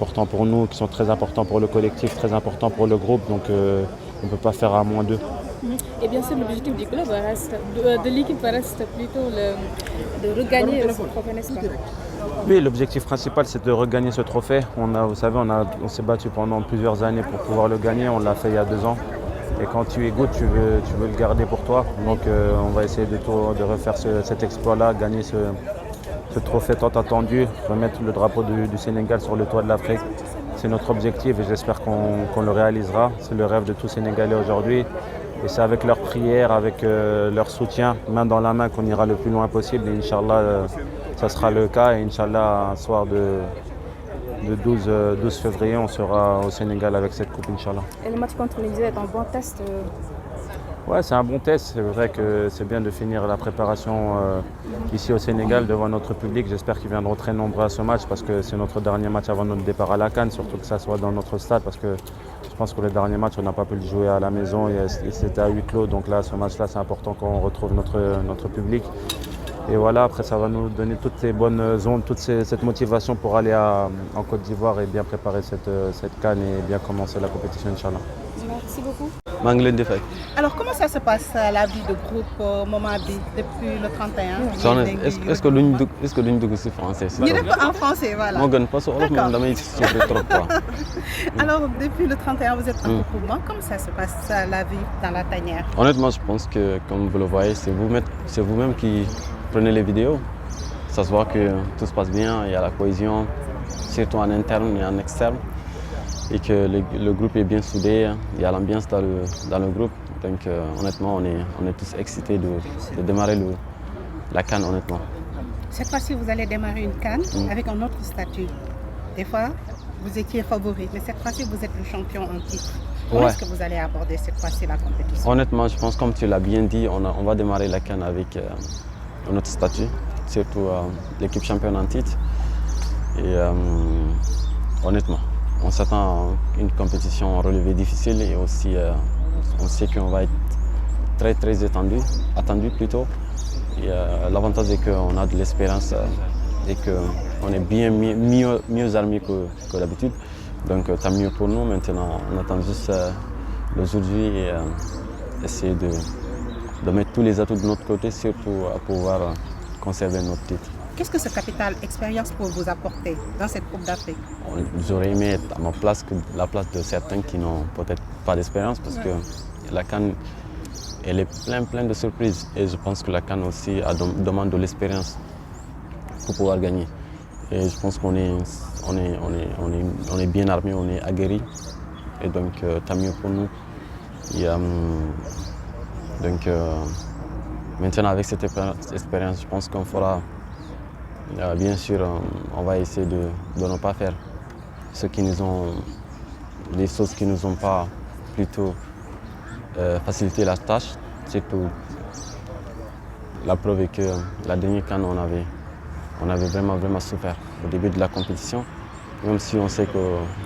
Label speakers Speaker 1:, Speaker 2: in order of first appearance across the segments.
Speaker 1: importants pour nous, qui sont très importants pour le collectif, très importants pour le groupe. Donc on ne peut pas faire à moins d'eux.
Speaker 2: Et bien sûr, l'objectif du club reste, de l'équipe reste plutôt de regagner ce trophée, n'est-ce pas?
Speaker 1: Oui, l'objectif principal, c'est de regagner ce trophée. Vous savez, on s'est battu pendant plusieurs années pour pouvoir le gagner. On l'a fait il y a 2 ans. Et quand tu y goûtes, tu veux le garder pour toi. Donc on va essayer de refaire cet exploit-là, gagner ce trophée tant attendu, remettre le drapeau du Sénégal sur le toit de l'Afrique. C'est notre objectif et j'espère qu'on le réalisera. C'est le rêve de tous Sénégalais aujourd'hui. Et c'est avec leur prière, avec leur soutien, main dans la main, qu'on ira le plus loin possible. Et Inch'Allah, ça sera le cas. Et Inch'Allah, un soir de 12 février, on sera au Sénégal avec cette coupe, Inch'Allah.
Speaker 2: Et le match contre l'India est un bon test.
Speaker 1: Ouais, c'est un bon test. C'est vrai que c'est bien de finir la préparation ici au Sénégal devant notre public. J'espère qu'ils viendront très nombreux à ce match parce que c'est notre dernier match avant notre départ à la CAN, surtout que ça soit dans notre stade parce que je pense que le dernier match, on n'a pas pu le jouer à la maison et c'était à huis clos. Donc là, ce match-là, c'est important qu'on retrouve notre public. Et voilà, après, ça va nous donner toutes ces bonnes ondes, cette motivation pour aller en Côte d'Ivoire et bien préparer cette CAN et bien commencer la compétition, Inch'Allah.
Speaker 2: Merci beaucoup.
Speaker 3: Alors, comment ça se passe la vie de groupe Moment B depuis le 31?
Speaker 4: Est-ce que duñ dugg si français?
Speaker 3: ñu def ko en français, voilà.
Speaker 4: moo gën parce que olof moom damay souffrir trop quoi.
Speaker 3: Alors, depuis le 31, vous êtes en regroupement. Comment ça se passe la vie dans la tanière?
Speaker 4: Honnêtement, je pense que, comme vous le voyez, c'est vous-même qui prenez les vidéos. Ça se voit que tout se passe bien, il y a la cohésion, surtout en interne et en externe. Et que le groupe est bien soudé, il y a l'ambiance dans le groupe. Donc honnêtement, on est tous excités de démarrer la CAN, honnêtement.
Speaker 3: Cette fois-ci, vous allez démarrer une CAN avec un autre statut. Des fois, vous étiez favori, mais cette fois-ci, vous êtes le champion en titre. Comment est-ce que vous allez aborder cette fois-ci la compétition?
Speaker 4: Honnêtement, je pense, comme tu l'as bien dit, on va démarrer la CAN avec un autre statut, surtout l'équipe championne en titre. Et honnêtement, on s'attend à une compétition relevée difficile et aussi on sait qu'on va être très très attendu plutôt. L'avantage c'est qu'on a de l'expérience et qu'on est bien mieux armé que d'habitude. Donc tant mieux pour nous. Maintenant, on attend juste l'aujourd'hui et essayer de mettre tous les atouts de notre côté, surtout à pouvoir conserver notre titre.
Speaker 3: Qu'est-ce que ce capital expérience peut vous apporter dans cette Coupe d'Afrique?
Speaker 4: J'aurais aimé être à ma place que la place de certains qui n'ont peut-être pas d'expérience parce que la CAN, elle est plein de surprises et je pense que la CAN aussi demande de l'expérience pour pouvoir gagner. Et je pense qu'on est bien armé, on est aguerri et donc tant mieux pour nous. Donc maintenant avec cette expérience, je pense qu'on fera. Bien sûr, on va essayer de ne pas faire des choses qui nous ont pas plutôt facilité la tâche. Surtout, la preuve est que la dernière CAN, on avait vraiment souffert au début de la compétition. Même si on sait que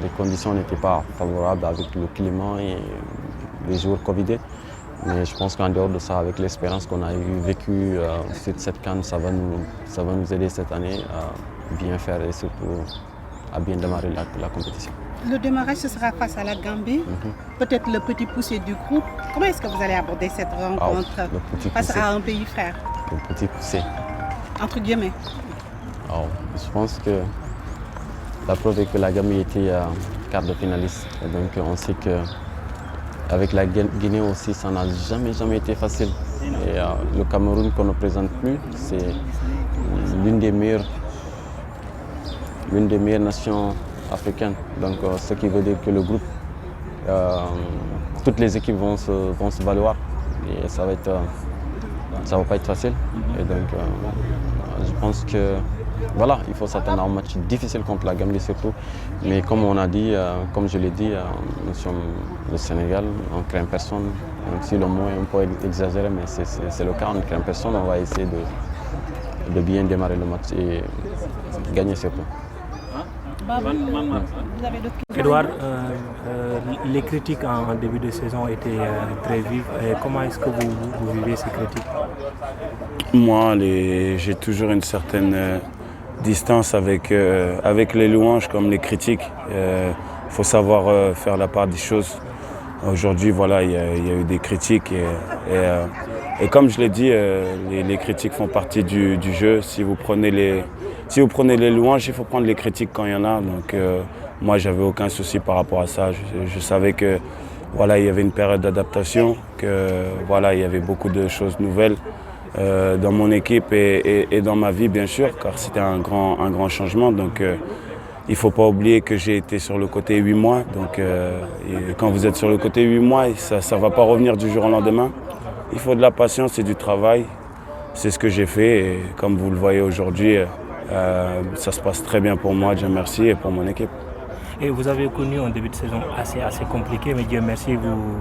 Speaker 4: les conditions n'étaient pas favorables avec le climat et les jours Covidés. Mais je pense qu'en dehors de ça, avec l'expérience qu'on a vécue sur cette CAN, ça va nous aider cette année à bien faire et surtout à bien démarrer la compétition.
Speaker 3: Le démarrage, ce sera face à la Gambie, peut-être le petit poussé du groupe. Comment est-ce que vous allez aborder cette rencontre face à un pays frère?
Speaker 4: Le petit poussé.
Speaker 3: Entre guillemets.
Speaker 4: Je pense que la preuve est que la Gambie était quart de finaliste. Et donc on sait que avec la Guinée aussi, ça n'a jamais été facile. Et le Cameroun qu'on ne présente plus, c'est l'une des meilleures nations africaines. Donc ce qui veut dire que le groupe, toutes les équipes vont se valoir. Et ça va pas être facile. Et donc je pense que voilà, il faut s'attendre à un match difficile contre la Gambie surtout. Mais comme on a dit, comme je l'ai dit, nous sommes le Sénégal, on ne craint personne. Même si le mot est un peu exagéré, mais c'est le cas, on ne craint personne. On va essayer de bien démarrer le match et gagner surtout.
Speaker 5: Edouard, les critiques en début de saison étaient très vives. Comment est-ce que vous vivez ces critiques?
Speaker 6: Moi, j'ai toujours une certaine distance avec les louanges comme les critiques. Il faut savoir faire la part des choses. Aujourd'hui, voilà, il y a eu des critiques et comme je l'ai dit, les critiques font partie du jeu. Si vous prenez les louanges, il faut prendre les critiques quand il y en a. Donc moi, j'avais aucun souci par rapport à ça. Je savais que voilà, il y avait une période d'adaptation, que voilà, il y avait beaucoup de choses nouvelles dans mon équipe et dans ma vie, bien sûr, car c'était un grand changement. Donc il ne faut pas oublier que j'ai été sur le côté 8 mois. Donc quand vous êtes sur le côté 8 mois, ça ne va pas revenir du jour au lendemain. Il faut de la patience et du travail. C'est ce que j'ai fait et comme vous le voyez aujourd'hui, ça se passe très bien pour moi, Dieu merci, et pour mon équipe.
Speaker 5: Et vous avez connu un début de saison assez compliqué, mais Dieu merci,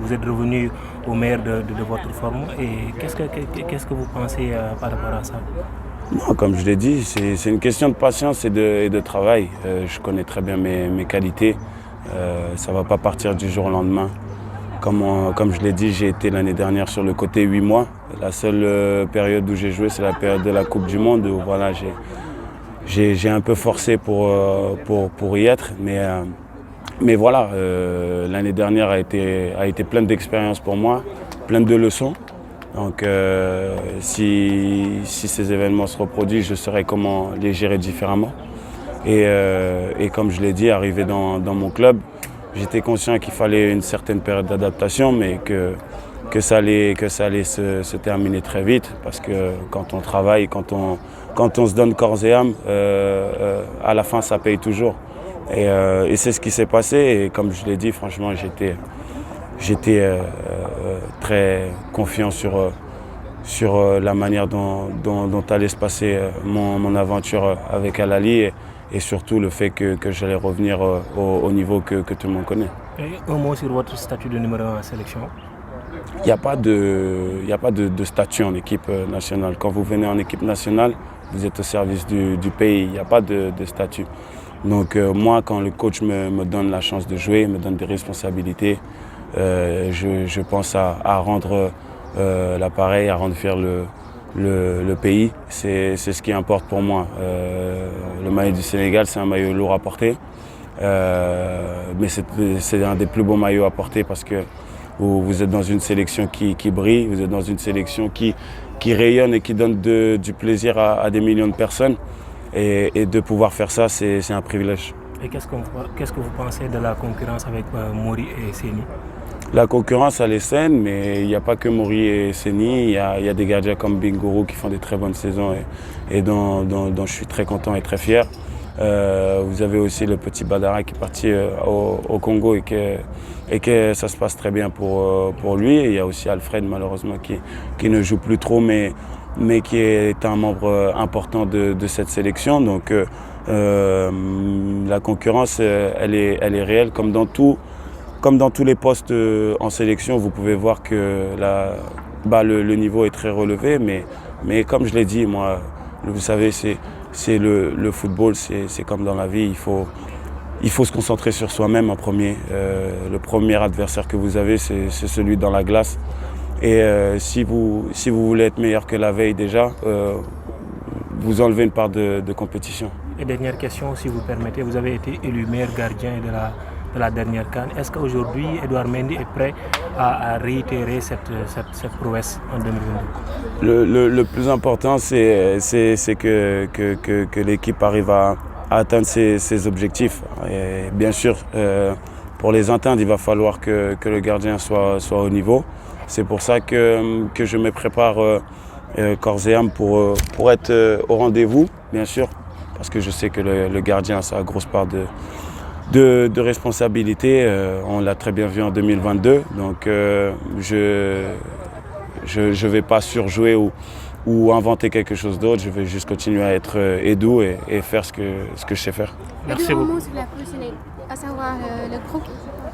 Speaker 5: vous êtes revenu au meilleur de votre forme. Et qu'est-ce que vous pensez par rapport à ça?
Speaker 6: Non, comme je l'ai dit, c'est une question de patience et de travail. Je connais très bien mes qualités. Ça ne va pas partir du jour au lendemain. Comme je l'ai dit, j'ai été l'année dernière sur le côté 8 mois. La seule période où j'ai joué, c'est la période de la Coupe du Monde où voilà, j'ai un peu forcé pour y être. Mais voilà, l'année dernière a été pleine d'expériences pour moi, pleine de leçons. Donc si ces événements se reproduisent, je saurai comment les gérer différemment. Et comme je l'ai dit, arrivé dans mon club, j'étais conscient qu'il fallait une certaine période d'adaptation, mais que ça allait se terminer très vite, parce que quand on travaille, quand on se donne corps et âme, à la fin ça paye toujours. Et c'est ce qui s'est passé, et comme je l'ai dit, franchement, j'étais très confiant sur la manière dont allait se passer mon aventure avec Al Ahly. Et surtout le fait que j'allais revenir au niveau que tout le monde connaît.
Speaker 5: Et un mot sur votre statut de numéro 1 en sélection?
Speaker 6: Il n'y a pas de statut en équipe nationale. Quand vous venez en équipe nationale, vous êtes au service du pays. Il n'y a pas de statut. Donc moi, quand le coach me donne la chance de jouer, me donne des responsabilités, je pense à rendre l'appareil, à rendre fier le pays. C'est ce qui importe pour moi. Le maillot du Sénégal, c'est un maillot lourd à porter. Mais c'est un des plus beaux maillots à porter parce que vous êtes dans une sélection qui brille, vous êtes dans une sélection qui rayonne et qui donne du plaisir à des millions de personnes. Et de pouvoir faire ça, c'est un privilège.
Speaker 5: Et qu'est-ce que vous pensez de la concurrence avec Mori et Seny?
Speaker 6: La concurrence, elle est saine, mais il n'y a pas que Mori et Seny. Il y a des gardiens comme Bingourou qui font des très bonnes saisons et dont je suis très content et très fier. Vous avez aussi le petit Badara qui est parti au Congo et que ça se passe très bien pour lui. Et il y a aussi Alfred, malheureusement, qui ne joue plus trop, mais qui est un membre important de cette sélection. Donc la concurrence, elle est réelle, comme dans tous les postes en sélection. Vous pouvez voir que le niveau est très relevé, mais comme je l'ai dit, moi, vous savez, c'est le football, c'est comme dans la vie, il faut se concentrer sur soi-même en premier. Le premier adversaire que vous avez, c'est celui dans la glace. Et si vous voulez être meilleur que la veille déjà, vous enlevez une part de compétition.
Speaker 5: Et dernière question, si vous permettez, vous avez été élu meilleur gardien de la dernière CAN. Est-ce qu'aujourd'hui, Edouard Mendy est prêt à réitérer cette prouesse en 2022?
Speaker 6: Le plus important, c'est que l'équipe arrive à atteindre ses objectifs. Et bien sûr, pour les atteindre, il va falloir que le gardien soit au niveau. C'est pour ça que je me prépare corps et âme pour être au rendez-vous, bien sûr, parce que je sais que le gardien a sa grosse part de responsabilité. On l'a très bien vu en 2022, donc je vais pas surjouer ou inventer quelque chose d'autre. Je vais juste continuer à être Edou et faire ce que je sais faire.
Speaker 5: Merci beaucoup.
Speaker 7: Un mot sur la prochaine, à savoir le groupe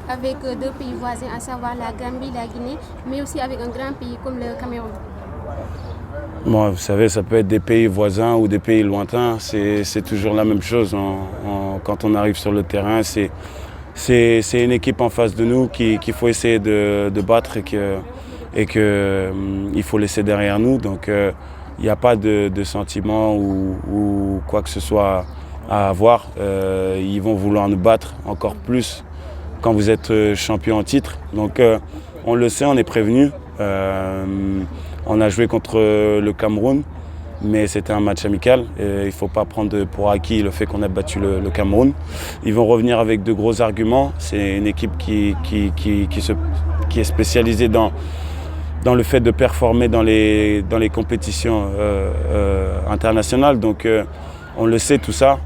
Speaker 7: avec deux pays voisins, à savoir la Gambie, la Guinée, mais aussi avec un grand pays comme le Cameroun.
Speaker 6: Bon, vous savez, ça peut être des pays voisins ou des pays lointains, c'est toujours la même chose. Quand on arrive sur le terrain, c'est une équipe en face de nous qu'il faut essayer de battre et qu'il faut laisser derrière nous. Donc il n'y a pas de sentiment ou quoi que ce soit à avoir. Ils vont vouloir nous battre encore plus quand vous êtes champion en titre. Donc on le sait, on est prévenu. On a joué contre le Cameroun, mais c'était un match amical. Il ne faut pas prendre pour acquis le fait qu'on a battu le Cameroun. Ils vont revenir avec de gros arguments. C'est une équipe qui est spécialisée dans le fait de performer dans les compétitions internationales. Donc on le sait tout ça.